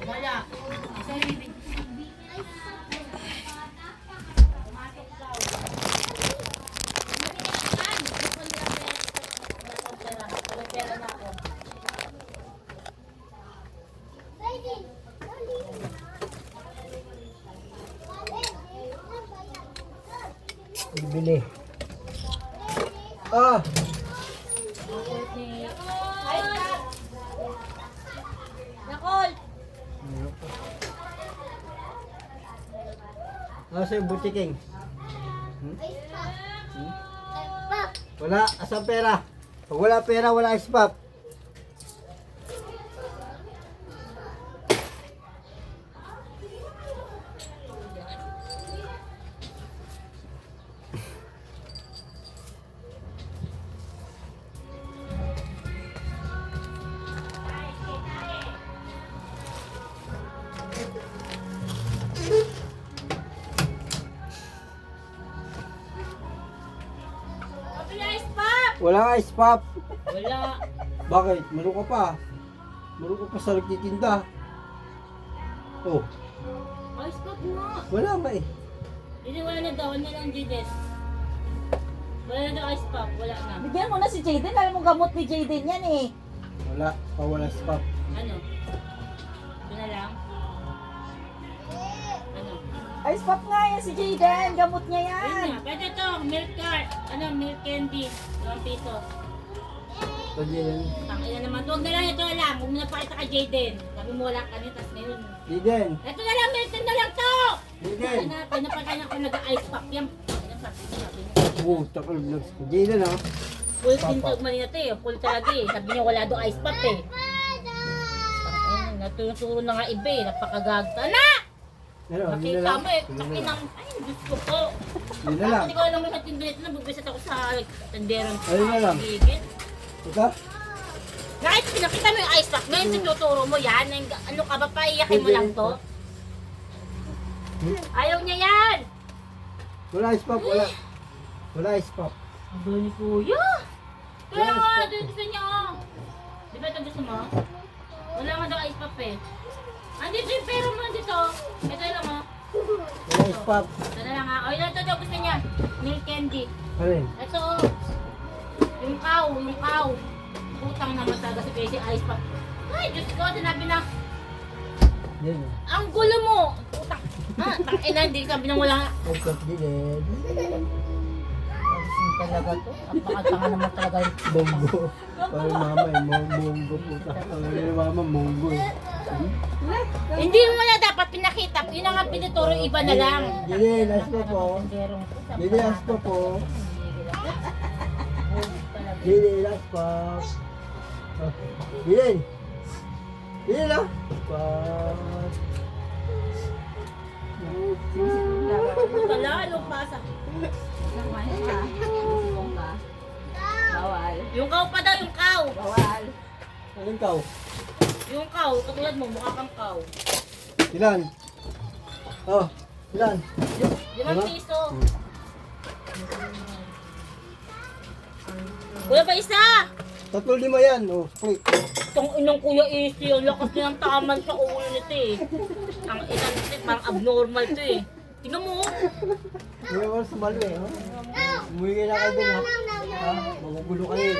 Wala. Isa rin. Bibili. Ah! Nakol! Ano sa'yo, butiking? Wala, asang pera? Pag wala pera, wala ice pop. Ice pop! Wala ice pop. Wala. Bakit? Meron ka pa. Meron ka pa sa nagtitinda. Oh, Ice pop nga. wala ba eh. Hindi, wala na daw. Wala lang, Jides. Wala na daw ice pop. Wala na. Bigyan mo na si Jayden. Alam mo gamot ni Jayden yan eh. Wala, pa wala ice pop. Ano? Ito na lang? Ano? Ice pop nga yan si Jayden. Gamot niya Yun yan. na. Pwede ito. Milk cart. Ano? Milk candy. 2 piso. Pwede yan. Tangina naman. Huwag na lang ito lang. Huwag mo na pakita kay Jayden. Sabi mo wala ka niya. Tapos ngayon. Diden. Ito na lang. Milk na lang to! Diden. Pinapagay ko nag-ice pop yan. Oh, takal vlogs ko. Diden ha. Full tintag man na ito eh. Full talaga eh. Sabi niya wala doon ice pop eh. Ayun, natuturo na nga iba eh. Napakagagta na! Ano, hindi na Nakita lang. mo eh. Hindi na Takin lang. ng... Ay, Diyos ko po. Hindi na lang. Hindi ko alam mo sa tindahan na. Bubisat ako sa tenderon. Ayun na lang. Gigit. Ito? Kahit pinakita mo yung ice pack, ngayon tinuturo mo yan. Ano ka ba, paiyakin mo lang to? Ayaw niya yan! Wala ice pop, wala. Wala ice pop. Ang gulo ni Kuya! Kaya Yes, nga, pop. doon gusto niya oh. Di ba ito gusto mo? Wala nga daw ice pop eh. Andito yung pera mo dito. Ito lang oh. Wala ice pop. Ito na lang ha. O ito daw gusto niya. Milk candy. Ano yun? Ito oh. Yung cow, yung cow. Putang naman talaga si Casey ice pop. Ay, Diyos ko, sinabi na. Yan. Ang gulo mo! Putang. Ah, tangina, hindi sabi nang wala. Ice pop diden. Alisin talaga to. Napakatanga naman talaga yung Monggo. Parang mama eh. Monggo puta. Ang mama, monggo eh. Hindi mo na dapat pinakita. Yun ang pinituro, iba na lang. Diden, ice pop po. Diden, ice pop po. Diden, ice pop. Oh, Diden. Diden ah. Pop. Wala, anong pasa? Bawal. Yung cow pa daw, yung cow. Bawal. Anong kaw? Yung cow, katulad mo, mukha kang cow. Ilan? Oh, ilan? 5 piso. Kuya pa isa! 3-5 yan. Oh, split. Itong inong Kuya Isi, ang lakas niya ng taman sa ulo nito eh. Ang inang ito, parang abnormal to eh. Tingnan mo. Hindi naman sumalo eh. Umuwi ka na kayo dun ha. Ha? Magugulo kayo eh.